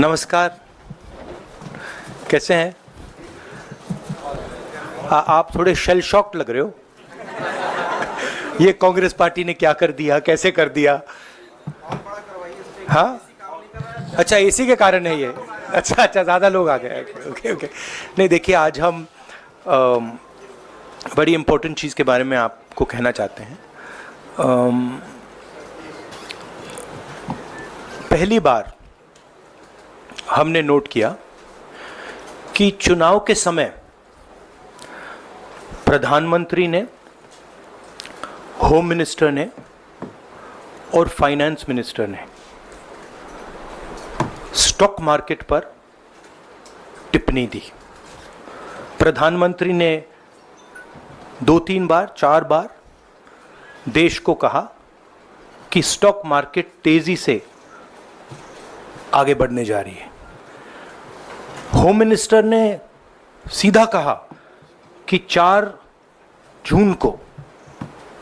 नमस्कार, कैसे हैं? आप थोड़े शेल शॉक्ड लग रहे हो। ये कांग्रेस पार्टी ने क्या कर दिया, कैसे कर दिया? हाँ, अच्छा, इसी के कारण है ये। अच्छा, ज़्यादा लोग आ गए। ओके। नहीं, देखिए, आज हम बड़ी इम्पोर्टेंट चीज़ के बारे में आपको कहना चाहते हैं। पहली बार हमने नोट किया कि चुनाव के समय प्रधानमंत्री ने, होम मिनिस्टर ने और फाइनेंस मिनिस्टर ने स्टॉक मार्केट पर टिप्पणी दी। प्रधानमंत्री ने 2-3 बार, 4 बार देश को कहा कि स्टॉक मार्केट तेजी से आगे बढ़ने जा रही है। होम मिनिस्टर ने सीधा कहा कि 4 जून को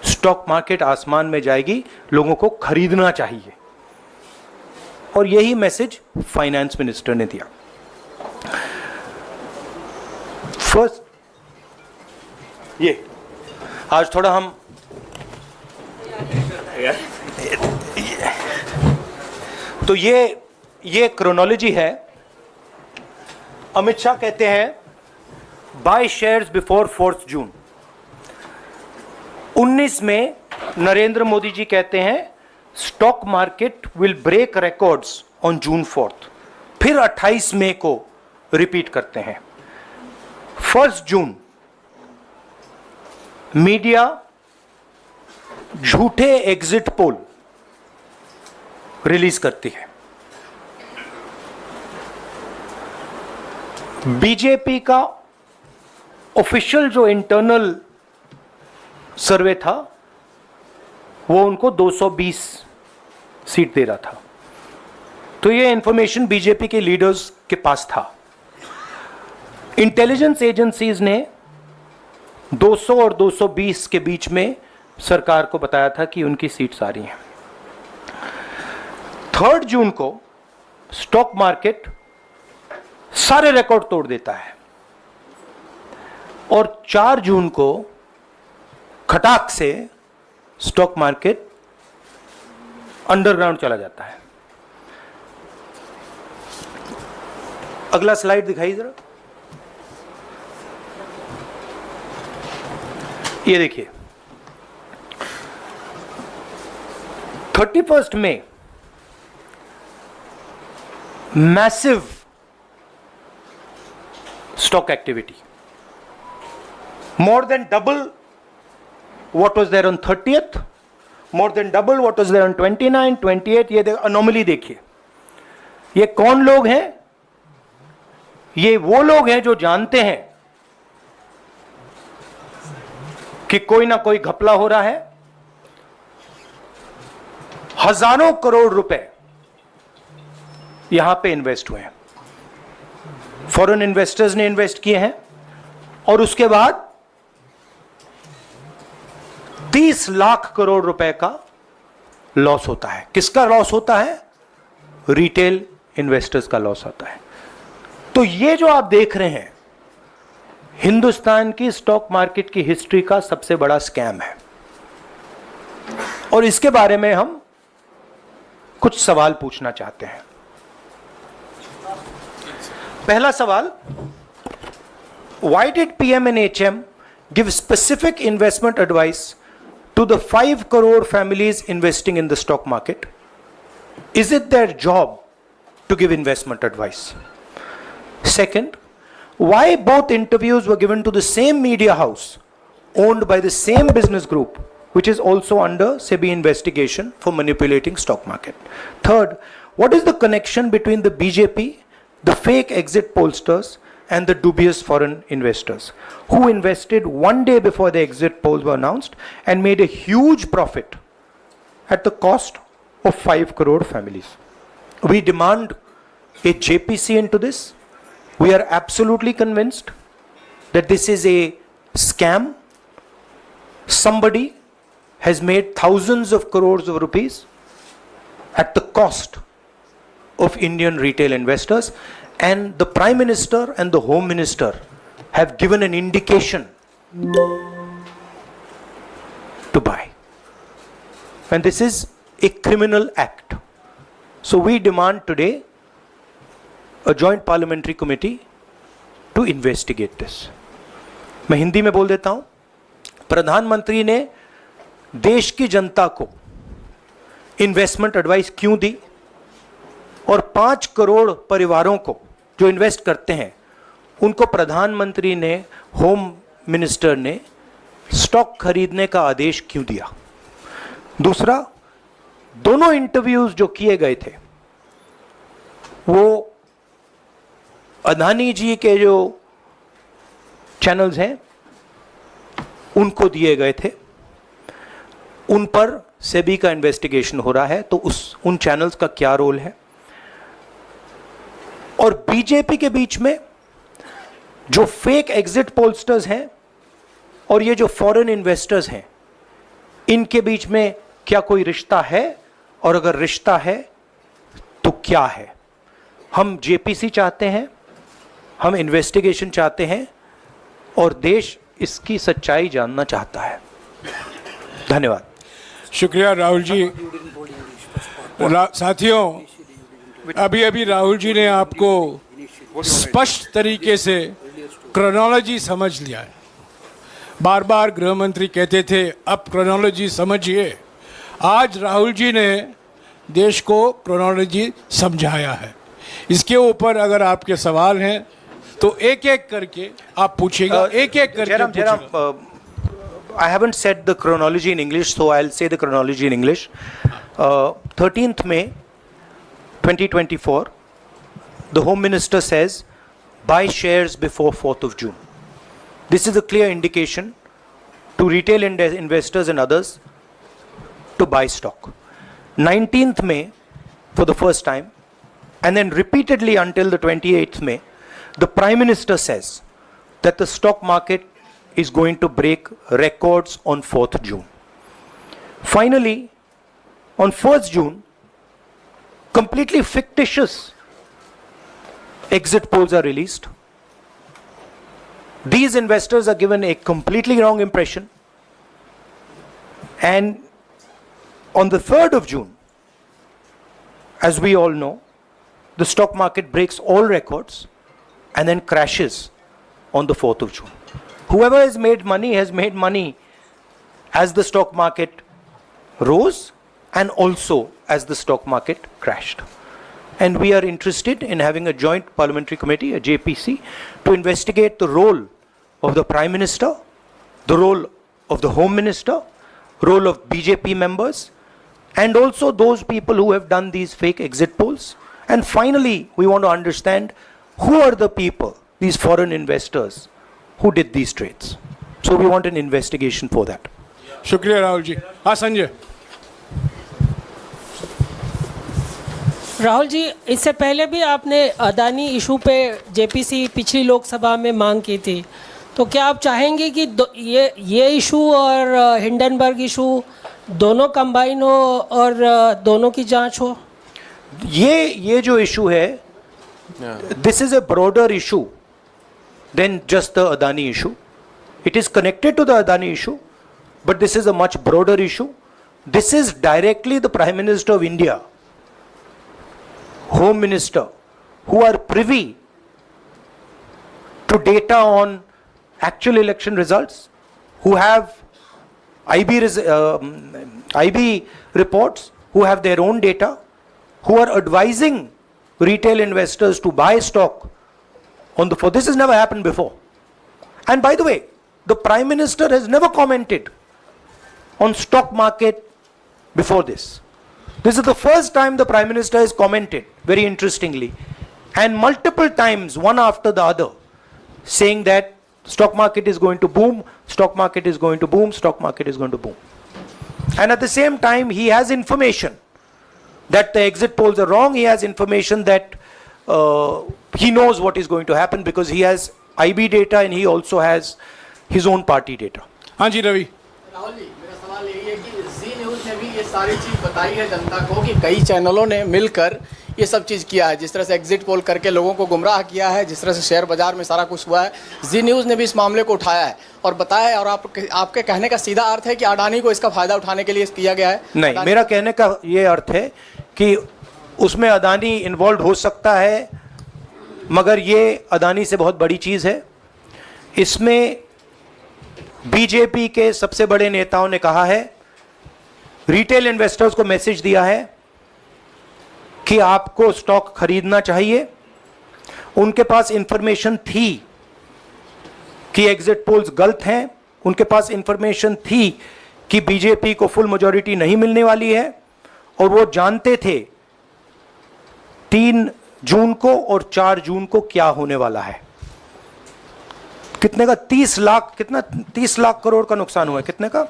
स्टॉक मार्केट आसमान में जाएगी, लोगों को खरीदना चाहिए। और यही मैसेज फाइनेंस मिनिस्टर ने दिया। फर्स्ट, ये आज थोड़ा हम तो ये क्रोनोलॉजी है। अमित शाह कहते हैं बाय शेयर्स बिफोर 4 जून। 19 में नरेंद्र मोदी जी कहते हैं stock market will break records on June 4। फिर 28 मई को रिपीट करते हैं। 1 जून मीडिया झूठे एग्जिट पोल रिलीज करती है। बीजेपी का ऑफिशियल जो इंटरनल सर्वे था वो उनको 220 सीट दे रहा था। तो ये इंफॉर्मेशन बीजेपी के लीडर्स के पास था। इंटेलिजेंस एजेंसीज ने 200 और 220 के बीच में सरकार को बताया था कि उनकी सीट्स आ रही हैं। 3 जून को स्टॉक मार्केट सारे रिकॉर्ड तोड़ देता है और 4 जून को खटाक से स्टॉक मार्केट अंडरग्राउंड चला जाता है। अगला स्लाइड दिखाइए जरा। ये देखिए, 31 मई massive stock activity, more than double what was there on 30th, more than double what was there on 29, 28। ये अनोमली देखिए। ये कौन लोग हैं? ये वो लोग हैं जो जानते हैं कि कोई ना कोई घपला हो रहा है। हजारों करोड़ रुपए यहां पे इन्वेस्ट हुए हैं, फॉरेन इन्वेस्टर्स ने इन्वेस्ट किए हैं। और उसके बाद 30 लाख करोड़ रुपए का लॉस होता है। किसका लॉस होता है? रिटेल इन्वेस्टर्स का लॉस होता है। तो ये जो आप देख रहे हैं हिंदुस्तान की स्टॉक मार्केट की हिस्ट्री का सबसे बड़ा स्कैम है। और इसके बारे में हम कुछ सवाल पूछना चाहते हैं। पहला सवाल, why did PM&HM give specific investment advice to the 5 crore families investing in the stock market? Is it their job to give investment advice? Second, why both interviews were given to the same media house owned by the same business group which is also under SEBI investigation for manipulating stock market? Third, what is the connection between the BJP, the fake exit pollsters and the dubious foreign investors who invested 1 day before the exit polls were announced and made a huge profit at the cost of 5 crore families? We demand a JPC into this. We are absolutely convinced that this is a scam. Somebody has made thousands of crores of rupees at the cost of Indian retail investors, and the Prime Minister and the Home Minister have given an indication to buy. And this is a criminal act. So we demand today a joint parliamentary committee to investigate this. मैं हिंदी में बोल देता हूं, प्रधानमंत्री ने देश की जनता को इन्वेस्टमेंट एडवाइस क्यों दी, और 5 करोड़ परिवारों को जो इन्वेस्ट करते हैं उनको प्रधानमंत्री ने, होम मिनिस्टर ने स्टॉक खरीदने का आदेश क्यों दिया। दूसरा, दोनों इंटरव्यूज जो किए गए थे वो अदानी जी के जो चैनल्स हैं उनको दिए गए थे, उन पर सेबी का इन्वेस्टिगेशन हो रहा है, तो उन चैनल्स का क्या रोल है। और बीजेपी के बीच में जो फेक एग्जिट पोलस्टर्स हैं और ये जो फॉरेन इन्वेस्टर्स हैं, इनके बीच में क्या कोई रिश्ता है, और अगर रिश्ता है तो क्या है। हम जेपीसी चाहते हैं, हम इन्वेस्टिगेशन चाहते हैं, और देश इसकी सच्चाई जानना चाहता है। धन्यवाद। शुक्रिया राहुल जी। साथियों, अभी अभी राहुल जी ने आपको स्पष्ट तरीके से क्रोनोलॉजी समझ लिया है। बार बार गृह मंत्री कहते थे अब क्रोनोलॉजी समझिए। आज राहुल जी ने देश को क्रोनोलॉजी समझाया है। इसके ऊपर अगर आपके सवाल हैं तो एक एक करके आप पूछेगा, एक एक करके पूछेगा। I haven't said the chronology in English, so I'll say the chronology in English. 13th May 2024, the Home Minister says, buy shares before 4th of June. This is a clear indication to retail investors and others to buy stock. 19th May, for the first time, and then repeatedly until the 28th May, the Prime Minister says that the stock market is going to break records on 4th June. Finally, on 1st June, completely fictitious exit polls are released. These investors are given a completely wrong impression. And on the 3rd of June, as we all know, the stock market breaks all records and then crashes on the 4th of June. Whoever has made money as the stock market rose and also as the stock market crashed. And we are interested in having a joint parliamentary committee, a JPC, to investigate the role of the Prime Minister, the role of the Home Minister, role of BJP members, and also those people who have done these fake exit polls. And finally, we want to understand who are the people, these foreign investors, who did these trades. So we want an investigation for that. शुक्रिया राहुल जी। हाँ संजय। राहुल जी, इससे पहले भी आपने Adani issue पे JPC पिछली लोकसभा में मांग की थी, तो क्या आप चाहेंगे कि ये इशू और हिंडनबर्ग इशू दोनों कंबाइन हो और दोनों की जांच हो? ये जो इशू है, this is a broader issue than just the Adani issue. It is connected to the Adani issue, but this is a much broader issue. This is directly the Prime Minister of India, Home Minister, who are privy to data on actual election results, who have IB reports, who have their own data, who are advising retail investors to buy stock on the 4th. This has never happened before. And by the way, the Prime Minister has never commented on stock market before this. This is the first time the Prime Minister has commented, very interestingly, and multiple times, one after the other, saying that stock market is going to boom, stock market is going to boom, stock market is going to boom. And at the same time, he has information that the exit polls are wrong. He has information that he knows what is going to happen because he has IB data and he also has his own party data. हाँ जी रवि। राहुल जी, मेरा सवाल यही है कि जी news ने भी ये सारी चीज़ बताई है जनता को कि कई चैनलों ने मिलकर ये सब चीज़ किया है, जिस तरह से एग्जिट पोल करके लोगों को गुमराह किया है, जिस तरह से शेयर बाजार में सारा कुछ हुआ है, जी न्यूज़ ने भी इस मामले को उठाया है और बताया है। और आपके कहने का सीधा अर्थ है कि अडानी को इसका फ़ायदा उठाने के लिए किया गया है? नहीं, मेरा कहने का ये अर्थ है कि उसमें अदानी इन्वॉल्व हो सकता है, मगर ये अदानी से बहुत बड़ी चीज़ है। इसमें बीजेपी के सबसे बड़े नेताओं ने कहा है, रिटेल इन्वेस्टर्स को मैसेज दिया है कि आपको स्टॉक खरीदना चाहिए। उनके पास इंफॉर्मेशन थी कि एग्जिट पोल्स गलत हैं, उनके पास इंफॉर्मेशन थी कि बीजेपी को फुल मेजॉरिटी नहीं मिलने वाली है, और वो जानते थे 3 जून को और 4 जून को क्या होने वाला है। कितने का 30 लाख, कितना 30 लाख करोड़ का नुकसान हुआ है? कितने का?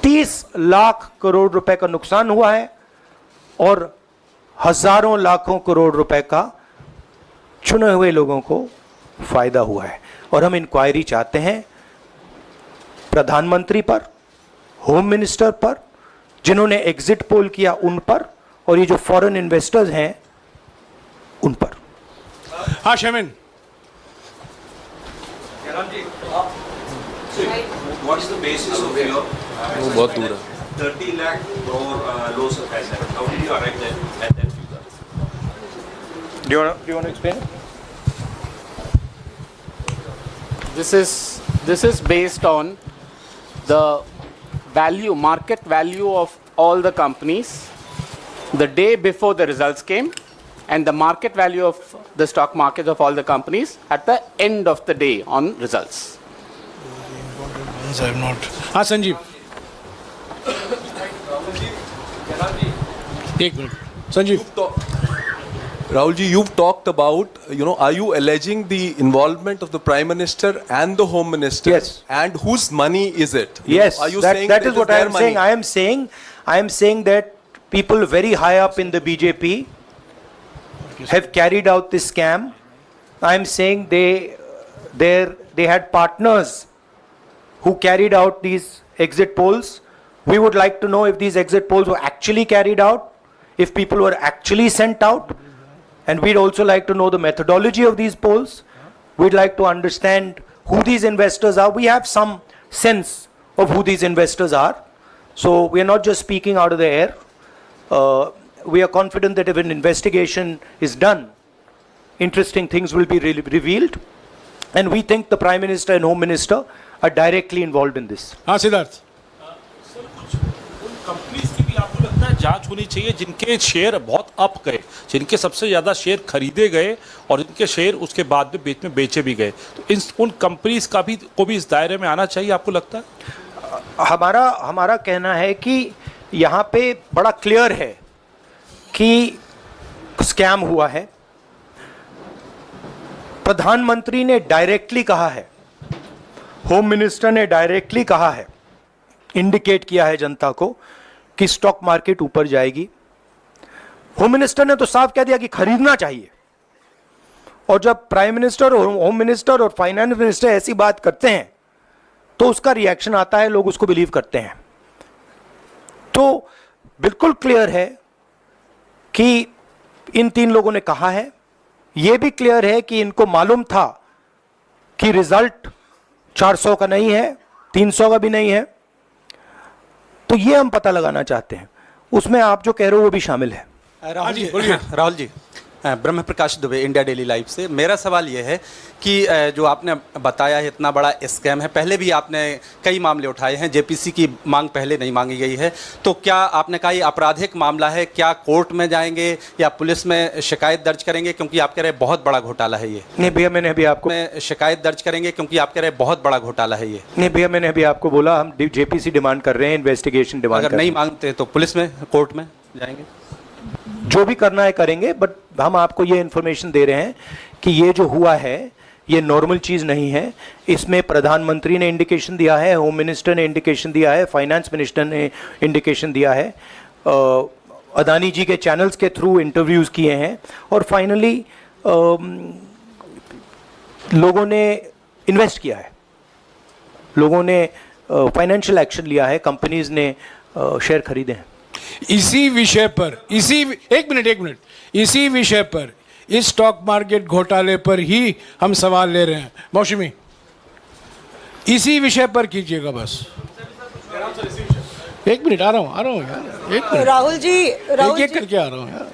30 लाख करोड़ रुपए का नुकसान हुआ है और हजारों लाखों करोड़ रुपए का चुने हुए लोगों को फायदा हुआ है। और हम इंक्वायरी चाहते हैं प्रधानमंत्री पर, होम मिनिस्टर पर, जिन्होंने एग्जिट पोल किया उन पर, और ये जो फॉरेन इन्वेस्टर्स हैं उन पर। हाँ शेमिन, What is the basis of your बहुत दूर है 30 lakh crore loss of asset? How did you arrive at that figure? Do you want to explain? This is based on the value, market value of all the companies the day before the results came, and the market value of the stock market of all the companies at the end of the day on results. हाँ संजीव, एक minute Sanjeev. Rahul ji, you've talked about, are you alleging the involvement of the Prime Minister and the Home Minister? Yes. And whose money is it? Yes, Are you that, saying that it is what I their am money? saying. I am saying that people very high up in the BJP have carried out this scam. I am saying they had partners who carried out these exit polls. We would like to know if these exit polls were actually carried out, if people were actually sent out, and we'd also like to know the methodology of these polls. We'd like to understand who these investors are. We have some sense of who these investors are. So we are not just speaking out of the air. We are confident that if an investigation is done, interesting things will be revealed. And we think the Prime Minister and Home Minister are directly involved in this. हाँ सिद्धार्थ, उन companies की भी आपको लगता है जांच होनी चाहिए जिनके शेयर बहुत अप गए, जिनके सबसे ज़्यादा शेयर खरीदे गए और जिनके शेयर उसके बाद में बीच में बेचे भी गए, तो उन कंपनीज का भी को भी इस दायरे में आना चाहिए, आपको लगता है? हमारा कहना है कि यहाँ पे बड़ा क्लियर है कि स्कैम हुआ है। प्रधानमंत्री ने डायरेक्टली कहा है, होम मिनिस्टर ने डायरेक्टली कहा है, इंडिकेट किया है जनता को कि स्टॉक मार्केट ऊपर जाएगी। होम मिनिस्टर ने तो साफ कह दिया कि खरीदना चाहिए। और जब प्राइम मिनिस्टर और होम मिनिस्टर और फाइनेंस मिनिस्टर ऐसी बात करते हैं तो उसका रिएक्शन आता है, लोग उसको बिलीव करते हैं। तो बिल्कुल क्लियर है कि इन 3 लोगों ने कहा है। यह भी क्लियर है कि इनको मालूम था कि रिजल्ट 400 का नहीं है, 300 का भी नहीं है। तो ये हम पता लगाना चाहते हैं, उसमें आप जो कह रहे हो वो भी शामिल है। राहुल जी, ब्रह्म प्रकाश दुबे, इंडिया डेली लाइफ से। मेरा सवाल ये है कि जो आपने बताया है इतना बड़ा स्कैम है, पहले भी आपने कई मामले उठाए हैं, जेपीसी की मांग पहले नहीं मांगी गई है, तो क्या आपने कहा ये आपराधिक मामला है, क्या कोर्ट में जाएंगे या पुलिस में शिकायत दर्ज करेंगे, क्योंकि आप कह रहे बहुत बड़ा घोटाला है ये? नहीं भैया, मैंने अभी आपको शिकायत दर्ज करेंगे क्योंकि आप कह रहे बहुत बड़ा घोटाला है ये? नहीं भैया, मैंने अभी आपको बोला हम जेपीसी डिमांड कर रहे हैं, इन्वेस्टिगेशन डिमांड। अगर नहीं मांगते तो पुलिस में, कोर्ट में जाएंगे? जो भी करना है करेंगे, बट हम आपको ये इन्फॉर्मेशन दे रहे हैं कि ये जो हुआ है ये नॉर्मल चीज़ नहीं है। इसमें प्रधानमंत्री ने इंडिकेशन दिया है, होम मिनिस्टर ने इंडिकेशन दिया है, फाइनेंस मिनिस्टर ने इंडिकेशन दिया है, अदानी जी के चैनल्स के थ्रू इंटरव्यूज़ किए हैं, और फाइनली लोगों ने इन्वेस्ट किया है, लोगों ने फाइनेंशियल एक्शन लिया है, कंपनीज ने शेयर खरीदे हैं। इसी विषय पर एक मिनट इसी विषय पर इस स्टॉक मार्केट घोटाले पर ही हम सवाल ले रहे हैं। मौसमी, इसी विषय पर कीजिएगा बस। एक मिनट, आ रहा हूँ यार, एक मिनट। राहुल जी, एक करके आ रहा हूँ यार।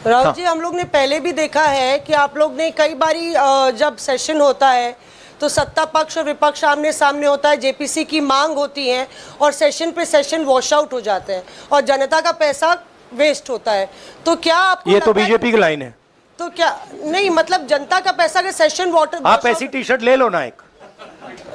राहुल जी, हम लोग ने पहले भी देखा है कि आप लोग ने कई बारी जब सेशन होता है तो सत्ता पक्ष और विपक्ष आमने सामने होता है, जेपीसी की मांग होती है और सेशन पे सेशन वॉश आउट हो जाते हैं और जनता का पैसा वेस्ट होता है। तो क्या आपको ये तो लगता है- बीजेपी की लाइन है। तो क्या नहीं, मतलब जनता का पैसा के सेशन वाटर आप ऐसी टी शर्ट ले लो ना एक,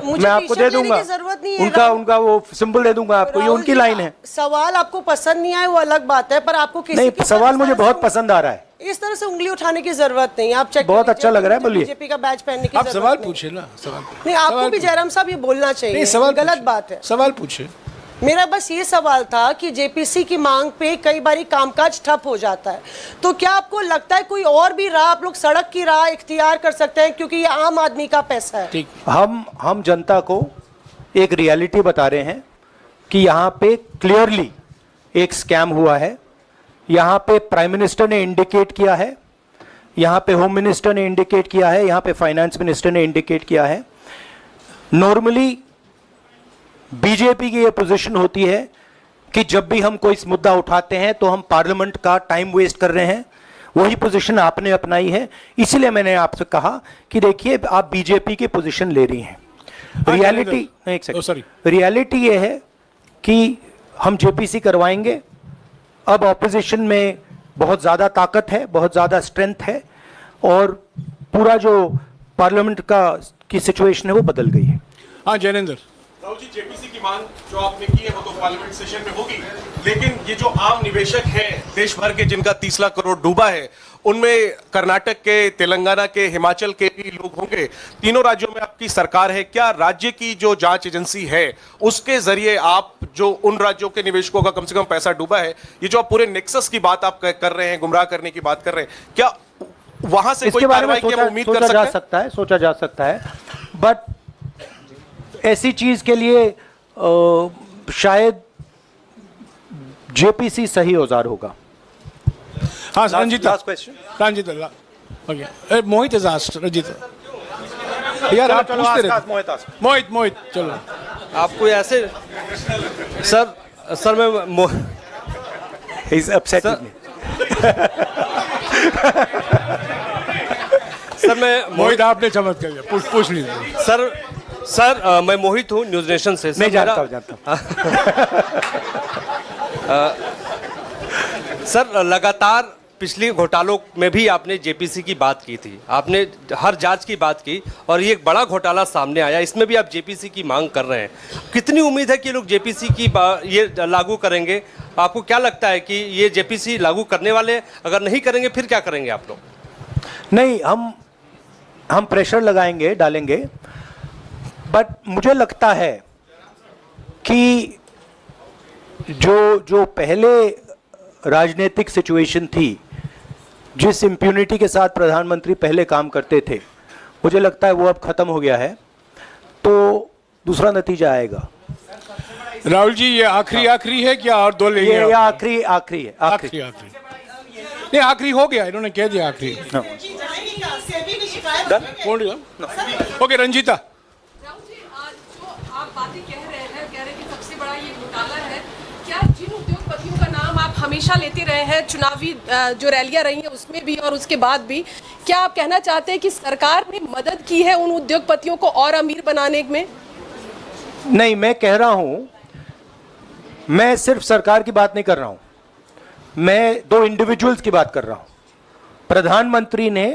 मुझे मैं आपको दे टी-शर्ट लेने दूंगा। की जरूरत नहीं है। उनका वो सिंबल दे दूंगा आपको, ये राहुल उनकी जी, लाइन है। सवाल आपको पसंद नहीं आए वो अलग बात है, पर आपको किसी नहीं, के सवाल साथ मुझे इस तरह बहुत से- पसंद आ रहा है। इस तरह से उंगली उठाने की जरूरत नहीं। आप चेक बहुत अच्छा लग रहा है, बोलिए। बीजेपी का बैच पहनने की आप जरूरत सवाल नहीं। पूछे ना, सवाल नहीं, आपको सवाल भी जयराम साहब ये बोलना चाहिए। नहीं, सवाल गलत पूछे। बात है। सवाल पूछे। मेरा बस ये सवाल था कि जेपीसी की मांग पे कई बारी कामकाज ठप हो जाता है, तो क्या आपको लगता है कोई और भी राह आप लोग सड़क की राह इख्तियार कर सकते हैं, क्योंकि ये आम आदमी का पैसा है। ठीक। हम जनता को एक रियलिटी बता रहे हैं कि यहाँ पे क्लियरली एक स्कैम हुआ है। यहाँ पे प्राइम मिनिस्टर ने इंडिकेट किया है, यहाँ पे होम मिनिस्टर ने इंडिकेट किया है, यहाँ पे फाइनेंस मिनिस्टर ने इंडिकेट किया है। नॉर्मली बीजेपी की ये पोजीशन होती है कि जब भी हम कोई मुद्दा उठाते हैं तो हम पार्लियामेंट का टाइम वेस्ट कर रहे हैं। वही पोजीशन आपने अपनाई है, इसलिए मैंने आपसे कहा कि देखिए आप बीजेपी की पोजीशन ले रही हैं। रियलिटी, एक सेकंड, रियलिटी ये है कि हम जेपीसी करवाएंगे। अब ऑपोजिशन में बहुत ज़्यादा ताकत है, बहुत ज़्यादा स्ट्रेंथ है और पूरा जो पार्लियामेंट की सिचुएशन है वो बदल गई है। हाँ जैनेंद्र। राहुल जी, जेपीसी की मांग जो आपने की है वो तो पार्लियामेंट सेशन में होगी, लेकिन ये जो आम निवेशक हैं देश भर के जिनका 30 लाख करोड़ डूबा है, उनमें कर्नाटक के, तेलंगाना के, हिमाचल के भी लोग होंगे। तीनों राज्यों में आपकी सरकार है। क्या राज्य की जो जांच एजेंसी है उसके जरिए आप जो उन राज्यों के निवेशकों का कम से कम पैसा डूबा है, ये जो आप पूरे नेक्सस की बात आप कर रहे हैं, गुमराह करने की बात कर रहे हैं, क्या वहां से कोई इसके बारे में कार्रवाई की हम उम्मीद कर सोचा जा सकते हैं? सकता है, सोचा जा सकता है, बट ऐसी चीज के लिए शायद जेपीसी सही औजार होगा। हाँ Ranjita. Last question. Ranjita, okay. Mohit is asked, Ranjita. यार आप पूछते रहे। मोहित चलो। आपको ऐसे सर मैं He's upset with me. Sir मैं मोहित, आपने चमत्कार किया, पूछ लीजिए। सर मैं मोहित हूँ, न्यूज नेशन से। नहीं, जानता हूँ। सर लगातार पिछले घोटालों में भी आपने जेपीसी की बात की थी, आपने हर जांच की बात की और ये एक बड़ा घोटाला सामने आया, इसमें भी आप जेपीसी की मांग कर रहे हैं। कितनी उम्मीद है कि लोग जेपीसी की ये लागू करेंगे? आपको क्या लगता है कि ये जेपीसी लागू करने वाले, अगर नहीं करेंगे फिर क्या करेंगे आप लोग? नहीं, हम प्रेशर लगाएंगे, डालेंगे, बट मुझे लगता है कि जो पहले राजनीतिक सिचुएशन थी, जिस इम्प्यूनिटी के साथ प्रधानमंत्री पहले काम करते थे, मुझे लगता है वो अब खत्म हो गया है, तो दूसरा नतीजा आएगा। राहुल जी, ये आखिरी है क्या और दो लेंगे? ये आखिरी है। आखिरी नहीं, आखिरी हो गया, इन्होंने कह दिया आखिरी। ओके रंजीता। राहुल जी, आज जो आप बातें कह रहे हैं कि सबसे बड़ा ये घोटाला है, क्या जिन उद्योगपतियों का नाम आप हमेशा लेते रहे हैं, चुनावी जो रैलियां रही हैं उसमें भी और उसके बाद भी, क्या आप कहना चाहते हैं कि सरकार ने मदद की है उन उद्योगपतियों को और अमीर बनाने में? नहीं, मैं कह रहा हूं, मैं सिर्फ सरकार की बात नहीं कर रहा हूं, मैं दो इंडिविजुअल्स की बात कर रहा हूं। प्रधानमंत्री ने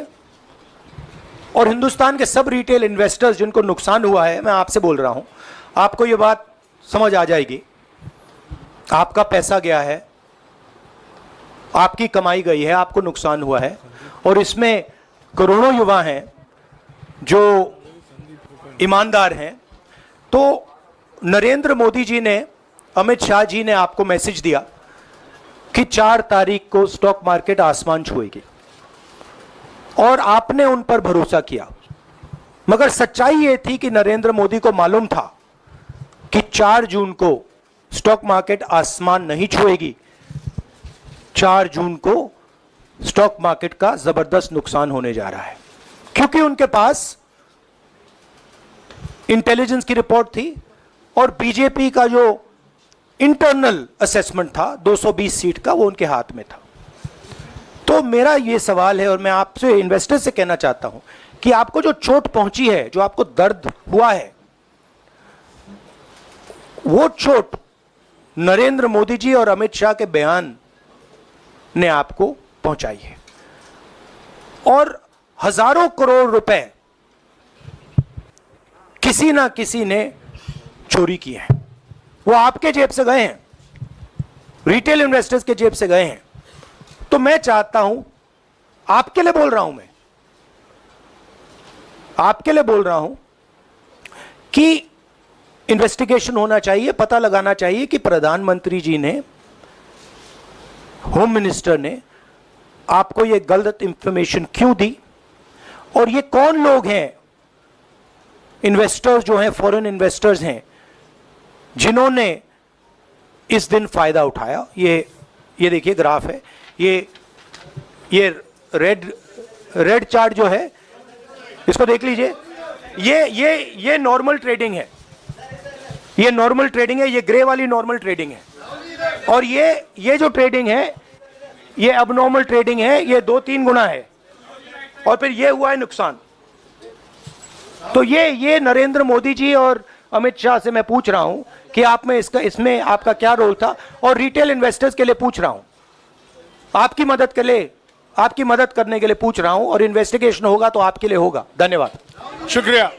और हिंदुस्तान के सब रिटेल इन्वेस्टर्स जिनको नुकसान हुआ है, मैं आपसे बोल रहा हूं, आपको ये बात समझ आ जाएगी। आपका पैसा गया है, आपकी कमाई गई है, आपको नुकसान हुआ है, और इसमें करोड़ों युवा हैं जो ईमानदार हैं। तो नरेंद्र मोदी जी ने, अमित शाह जी ने आपको मैसेज दिया कि 4 तारीख को स्टॉक मार्केट आसमान छुएगी, और आपने उन पर भरोसा किया। मगर सच्चाई यह थी कि नरेंद्र मोदी को मालूम था कि 4 जून को स्टॉक मार्केट आसमान नहीं छुएगी। 4 जून को स्टॉक मार्केट का जबरदस्त नुकसान होने जा रहा है, क्योंकि उनके पास इंटेलिजेंस की रिपोर्ट थी और बीजेपी का जो इंटरनल असेसमेंट था 220 सीट का, वो उनके हाथ में था। तो मेरा ये सवाल है और मैं आपसे इन्वेस्टर से कहना चाहता हूं कि आपको जो चोट पहुंची है, जो आपको दर्द हुआ है, वो चोट नरेंद्र मोदी जी और अमित शाह के बयान ने आपको पहुंचाई है। और हजारों करोड़ रुपए किसी ना किसी ने चोरी किए हैं। वो आपके जेब से गए हैं, रिटेल इन्वेस्टर्स के जेब से गए हैं। तो मैं चाहता हूं, आपके लिए बोल रहा हूं, मैं आपके लिए बोल रहा हूं कि इन्वेस्टिगेशन होना चाहिए, पता लगाना चाहिए कि प्रधानमंत्री जी ने, होम मिनिस्टर ने आपको यह गलत इंफॉर्मेशन क्यों दी, और ये कौन लोग हैं, इन्वेस्टर्स जो हैं, फॉरेन इन्वेस्टर्स हैं, जिन्होंने इस दिन फायदा उठाया। ये देखिए ग्राफ है, ये रेड चार्ट जो है, इसको देख लीजिए। ये नॉर्मल ट्रेडिंग है, ये नॉर्मल ट्रेडिंग है, ये ग्रे वाली नॉर्मल ट्रेडिंग है। और ये जो ट्रेडिंग है, ये अबनॉर्मल ट्रेडिंग है, ये 2-3 गुना है। और फिर ये हुआ है नुकसान। तो ये नरेंद्र मोदी जी और अमित शाह से मैं पूछ रहा हूं कि आप में इसमें आपका क्या रोल था, और रिटेल इन्वेस्टर्स के लिए पूछ रहा हूं, आपकी मदद के लिए, आपकी मदद करने के लिए पूछ रहा हूं, और इन्वेस्टिगेशन होगा तो आपके लिए होगा। धन्यवाद। शुक्रिया।